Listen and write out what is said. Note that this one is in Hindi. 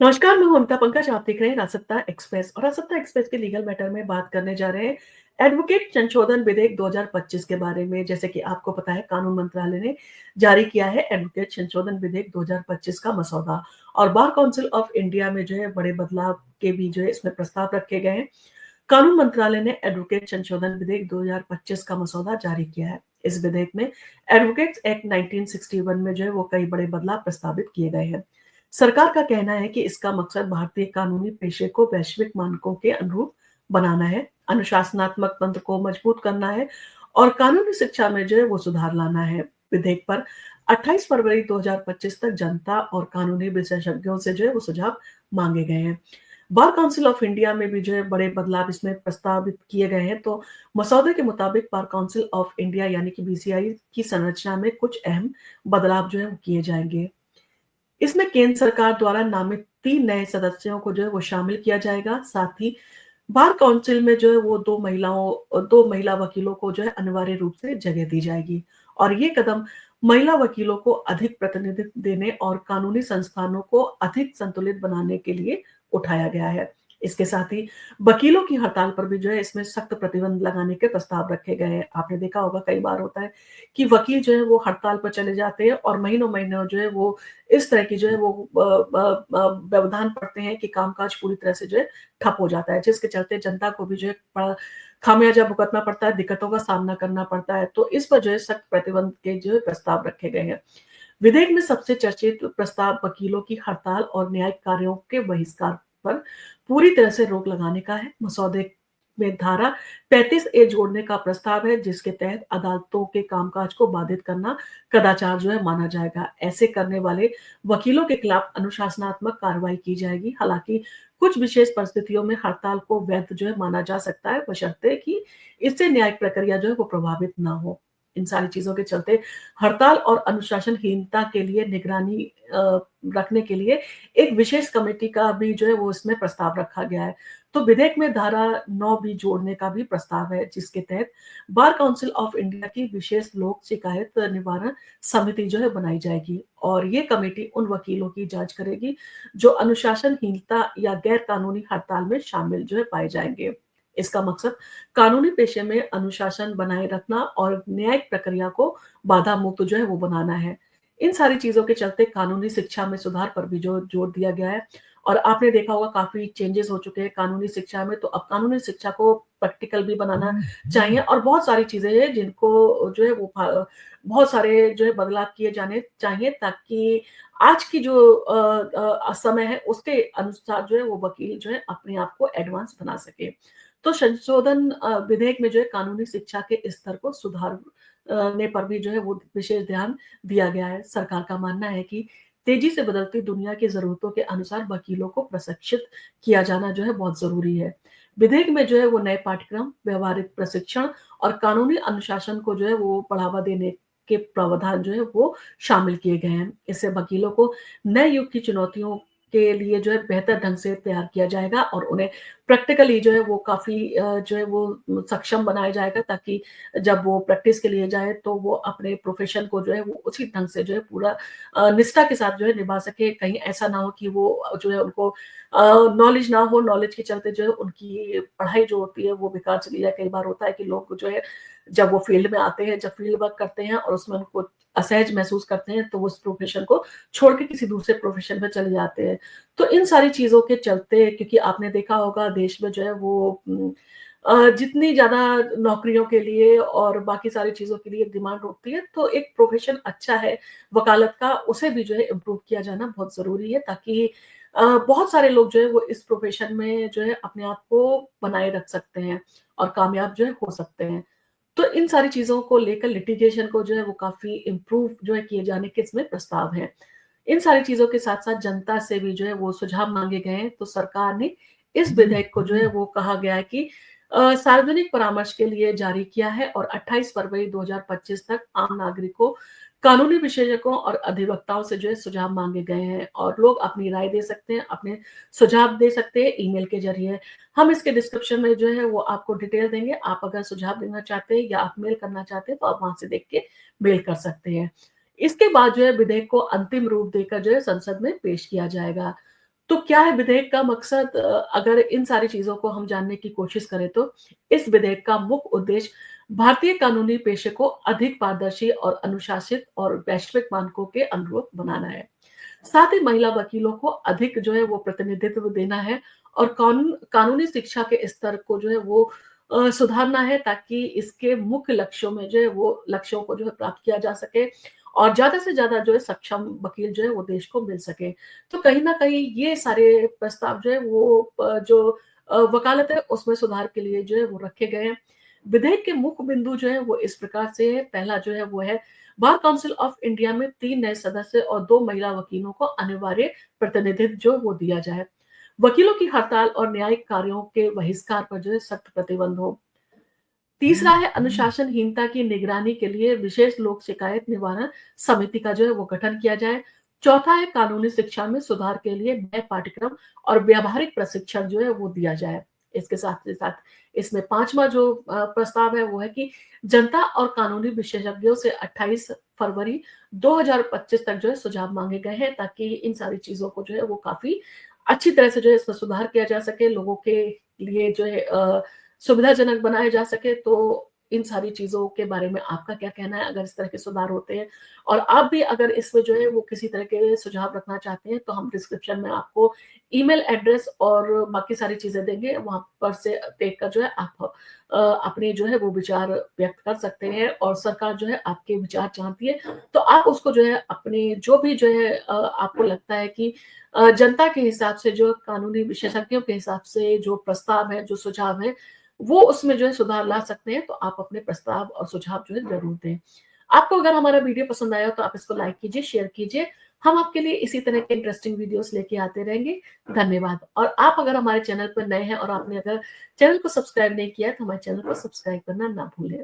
नमस्कार, मैं हूं अमिता पंकज। आप देख रहे हैं राजसत्ता एक्सप्रेस और राजसत्ता एक्सप्रेस के लीगल मैटर में बात करने जा रहे हैं एडवोकेट संशोधन विधेयक 2025 के बारे में। जैसे कि आपको पता है, कानून मंत्रालय ने जारी किया है एडवोकेट संशोधन विधेयक 2025 का मसौदा और बार काउंसिल ऑफ इंडिया में जो है बड़े बदलाव के भी जो है इसमें प्रस्ताव रखे गए हैं। कानून मंत्रालय ने एडवोकेट संशोधन विधेयक 2025 का मसौदा जारी किया है। इस विधेयक में एडवोकेट्स एक्ट 1961 में जो है वो कई बड़े बदलाव प्रस्तावित किए गए हैं। सरकार का कहना है कि इसका मकसद भारतीय कानूनी पेशे को वैश्विक मानकों के अनुरूप बनाना है, अनुशासनात्मक तंत्र को मजबूत करना है और कानूनी शिक्षा में जो है वो सुधार लाना है। विधेयक पर 28 फरवरी 2025 तक जनता और कानूनी विशेषज्ञों से जो है वो सुझाव मांगे गए हैं। बार काउंसिल ऑफ इंडिया में भी जो है बड़े बदलाव इसमें प्रस्तावित किए गए हैं। तो मसौदे के मुताबिक बार काउंसिल ऑफ इंडिया यानी कि बीसीआई की संरचना में कुछ अहम बदलाव जो है वो किए जाएंगे। इसमें केंद्र सरकार द्वारा नामित 3 नए सदस्यों को जो है वो शामिल किया जाएगा। साथ ही बार काउंसिल में जो है वो 2 महिला वकीलों को जो है अनिवार्य रूप से जगह दी जाएगी और ये कदम महिला वकीलों को अधिक प्रतिनिधित्व देने और कानूनी संस्थानों को अधिक संतुलित बनाने के लिए उठाया गया है। इसके साथ ही वकीलों की हड़ताल पर भी जो है इसमें सख्त प्रतिबंध लगाने के प्रस्ताव रखे गए हैं। आपने देखा होगा, कई बार होता है कि वकील जो है वो हड़ताल पर चले जाते हैं और महीनों-महीनों जो है वो इस तरह की जो है वो व्यवधान पड़ते हैं कि कामकाज पूरी तरह से जो है ठप हो जाता है, जिसके चलते जनता को भी जो है बड़ा खामियाजा भुगतना पड़ता है, दिक्कतों का सामना करना पड़ता है। तो इस पर जो है सख्त प्रतिबंध के जो है प्रस्ताव रखे गए हैं। विधेयक में सबसे चर्चित प्रस्ताव वकीलों की हड़ताल और न्यायिक कार्यों के बहिष्कार पर पूरी तरह से रोक लगाने का है। मसौदे में धारा 35 ए जोड़ने का प्रस्ताव है, जिसके तहत अदालतों के कामकाज को बाधित करना कदाचार जो है माना जाएगा। ऐसे करने वाले वकीलों के खिलाफ अनुशासनात्मक कार्रवाई की जाएगी। हालांकि कुछ विशेष परिस्थितियों में हड़ताल को वैध जो है माना जा सकता है, बशर्ते कि इससे न्यायिक प्रक्रिया जो है वो प्रभावित ना हो। इन सारी चीजों के चलते हड़ताल और अनुशासनहीनता के लिए निगरानी रखने के लिए एक विशेष कमेटी का भी जो है वो इसमें प्रस्ताव रखा गया है। तो विधेयक में धारा 9 भी जोड़ने का भी प्रस्ताव है, जिसके तहत बार काउंसिल ऑफ इंडिया की विशेष लोक शिकायत निवारण समिति जो है बनाई जाएगी और ये कमेटी उन वकीलों की जांच करेगी जो अनुशासनहीनता या गैर कानूनी हड़ताल में शामिल जो है पाए जाएंगे। इसका मकसद कानूनी पेशे में अनुशासन बनाए रखना और न्यायिक प्रक्रिया को बाधा मुक्त जो है वो बनाना है। इन सारी चीजों के चलते कानूनी शिक्षा में सुधार पर भी जो जोर दिया गया है और आपने देखा होगा काफी चेंजेस हो चुके हैं कानूनी शिक्षा में। तो अब कानूनी शिक्षा को प्रैक्टिकल भी बनाना चाहिए और बहुत सारी चीजें हैं जिनको जो है वो बहुत सारे जो है बदलाव किए जाने चाहिए, ताकि आज की जो समय है उसके अनुसार जो है वो वकील जो है अपने आप को एडवांस बना सके। तो संशोधन विधेयक में जो है कानूनी शिक्षा के स्तर को सुधारने पर भी जो है वो विशेष ध्यान दिया गया है। सरकार का मानना है कि तेजी से बदलती दुनिया की जरूरतों के अनुसार वकीलों को प्रशिक्षित किया जाना जो है बहुत जरूरी है। विधेयक में जो है वो नए पाठ्यक्रम, व्यवहारिक प्रशिक्षण और कानूनी अनुशासन को जो है वो बढ़ावा देने के प्रावधान जो है वो शामिल किए गए हैं। इससे वकीलों को नए युग की चुनौतियों के लिए जो है बेहतर ढंग से तैयार किया जाएगा और उन्हें प्रैक्टिकली जो है वो काफ़ी जो है वो सक्षम बनाया जाएगा, ताकि जब वो प्रैक्टिस के लिए जाए तो वो अपने प्रोफ़ेशन को जो है वो उसी ढंग से जो है पूरा निष्ठा के साथ जो है निभा सके। कहीं ऐसा ना हो कि वो जो है उनको नॉलेज ना हो, नॉलेज के चलते जो है उनकी पढ़ाई जो होती है वो बेकार चली जाए। कई बार होता है कि लोग जो है जब वो फील्ड में आते हैं, जब फील्ड वर्क करते हैं और उसमें उनको असहज महसूस करते हैं, तो वो उस प्रोफ़ेशन को छोड़ के किसी दूसरे प्रोफ़ेशन में चले जाते हैं। तो इन सारी चीज़ों के चलते, क्योंकि आपने देखा होगा देश में जो है वो जितनी ज़्यादा नौकरियों के लिए और बाकी सारी चीज़ों के लिए डिमांड होती है, तो एक प्रोफ़ेशन अच्छा है वकालत का, उसे भी जो है इम्प्रूव किया जाना बहुत ज़रूरी है, ताकि बहुत सारे लोग जो है वो इस प्रोफ़ेशन में जो है अपने आप को बनाए रख सकते हैं और कामयाब जो है हो सकते हैं। तो इन सारी चीज़ों को लेकर लिटिगेशन को जो है वो काफ़ी इम्प्रूव जो है किए जाने के इसमें प्रस्ताव हैं। इन सारी चीज़ों के साथ-साथ जनता से भी जो है वो सुझाव माँगे गए हैं। तो सरकार ने इस विधेयक को जो है वो कहा गया है कि सार्वजनिक परामर्श के लिए जारी किया है और 28 फरवरी 2025 तक आम नागरिकों, कानूनी विशेषज्ञों और अधिवक्ताओं से जो है सुझाव माँगे गए हैं और लोग अपनी राय दे सकते हैं, अपने सुझाव दे सकते हैं ईमेल के ज़रिए। हम इसके डिस्क्रिप्शन में जो है वो आपको डिटेल देंगे। आप अगर सुझाव देना चाहते हैं या आप मेल करना चाहते हैं तो आप वहाँ से देख के मेल कर सकते हैं। इसके बाद जो है विधेयक को अंतिम रूप देकर जो है संसद में पेश किया जाएगा। तो क्या है विधेयक का मकसद? अगर इन सारी चीज़ों को हम जानने की कोशिश करें तो इस विधेयक का मुख्य उद्देश्य भारतीय कानूनी पेशे को अधिक पारदर्शी और अनुशासित और वैश्विक मानकों के अनुरूप बनाना है। साथ ही महिला वकीलों को अधिक जो है वो प्रतिनिधित्व देना है और कानूनी शिक्षा के स्तर को जो है वो सुधारना है, ताकि इसके मुख्य लक्ष्यों में जो है वो लक्ष्यों को जो है प्राप्त किया जा सके और ज़्यादा से ज़्यादा जो है सक्षम वकील जो है वो देश को मिल सके। तो कहीं न कहीं ये सारे प्रस्ताव जो है वो जो वकालत है उसमें सुधार के लिए जो है वो रखे गए हैं। विधेयक के मुख्य बिंदु जो है वो इस प्रकार से है, पहला जो है वो है बार काउंसिल ऑफ इंडिया में 3 नए सदस्य और 2 महिला वकीलों को अनिवार्य प्रतिनिधित्व जो वो दिया जाए। वकीलों की हड़ताल और न्यायिक कार्यों के बहिष्कार पर जो है सख्त प्रतिबंध हो। तीसरा है अनुशासनहीनता की निगरानी के लिए विशेष लोक शिकायत निवारण समिति का जो है वो गठन किया जाए। चौथा है कानूनी शिक्षा में सुधार के लिए नए पाठ्यक्रम और व्यावहारिक प्रशिक्षण जो है वो दिया जाए। इसके साथ ही साथ इसमें 5वां जो प्रस्ताव है वो है कि जनता और कानूनी विशेषज्ञों से 28 फरवरी 2025 तक जो है सुझाव माँगे गए हैं, ताकि इन सारी चीज़ों को जो है वो काफ़ी अच्छी तरह से जो है इसमें सुधार किया जा सके, लोगों के लिए जो है सुविधाजनक बनाए जा सके। तो इन सारी चीज़ों के बारे में आपका क्या कहना है, अगर इस तरह के सुधार होते हैं? और आप भी अगर इसमें जो है वो किसी तरह के सुझाव रखना चाहते हैं, तो हम डिस्क्रिप्शन में आपको ईमेल एड्रेस और बाकी सारी चीज़ें देंगे, वहाँ पर से देख कर जो है आप अपने जो है वो विचार व्यक्त कर सकते हैं और सरकार जो है आपके विचार चाहती है, तो आप उसको जो है अपने जो भी जो है आपको लगता है कि जनता के हिसाब से, जो कानूनी विशेषज्ञों के हिसाब से जो प्रस्ताव है, जो सुझाव है, वो उसमें जो है सुधार ला सकते हैं, तो आप अपने प्रस्ताव और सुझाव जो है ज़रूर दें। आपको अगर हमारा वीडियो पसंद आया तो आप इसको लाइक कीजिए, शेयर कीजिए। हम आपके लिए इसी तरह के इंटरेस्टिंग वीडियोज़ लेके आते रहेंगे। धन्यवाद। और आप अगर हमारे चैनल पर नए हैं और आपने अगर चैनल को सब्सक्राइब नहीं किया है, तो हमारे चैनल को सब्सक्राइब करना ना भूलें।